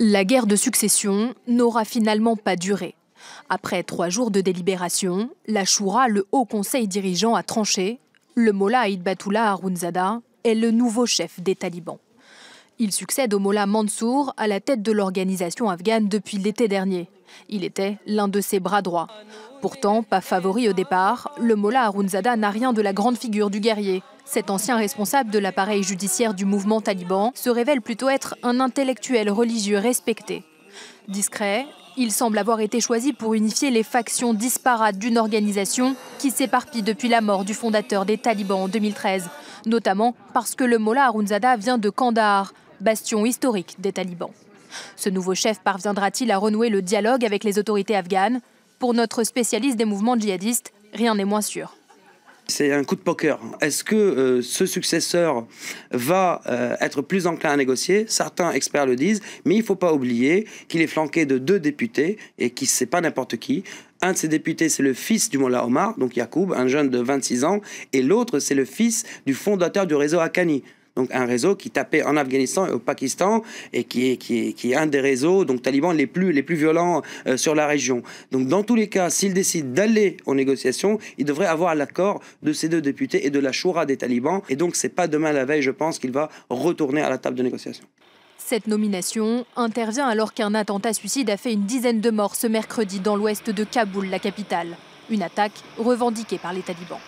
La guerre de succession n'aura finalement pas duré. Après 3 jours de délibération, la Choura, le haut conseil dirigeant, a tranché. Le mollah Hibbatullah Akhundzada est le nouveau chef des talibans. Il succède au mollah Mansour à la tête de l'organisation afghane depuis l'été dernier. Il était l'un de ses bras droits. Pourtant, pas favori au départ, le mollah Akhundzada n'a rien de la grande figure du guerrier. Cet ancien responsable de l'appareil judiciaire du mouvement taliban se révèle plutôt être un intellectuel religieux respecté. Discret, il semble avoir été choisi pour unifier les factions disparates d'une organisation qui s'éparpille depuis la mort du fondateur des talibans en 2013, notamment parce que le mollah Akhundzada vient de Kandahar, bastion historique des talibans. Ce nouveau chef parviendra-t-il à renouer le dialogue avec les autorités afghanes? Pour notre spécialiste des mouvements djihadistes, rien n'est moins sûr. C'est un coup de poker. Est-ce que ce successeur va être plus enclin à négocier? Certains experts le disent, mais il ne faut pas oublier qu'il est flanqué de 2 députés et qui c'est pas n'importe qui. Un de ces députés, c'est le fils du Mollah Omar, donc Yacoub, un jeune de 26 ans, et l'autre, c'est le fils du fondateur du réseau Haqqani. Donc un réseau qui tapait en Afghanistan et au Pakistan et qui est un des réseaux donc talibans les plus violents sur la région. Donc dans tous les cas, s'il décide d'aller aux négociations, il devrait avoir l'accord de ces 2 députés et de la Choura des talibans. Et donc c'est pas demain la veille, je pense, qu'il va retourner à la table de négociation. Cette nomination intervient alors qu'un attentat suicide a fait une dizaine de morts ce mercredi dans l'ouest de Kaboul, la capitale. Une attaque revendiquée par les talibans.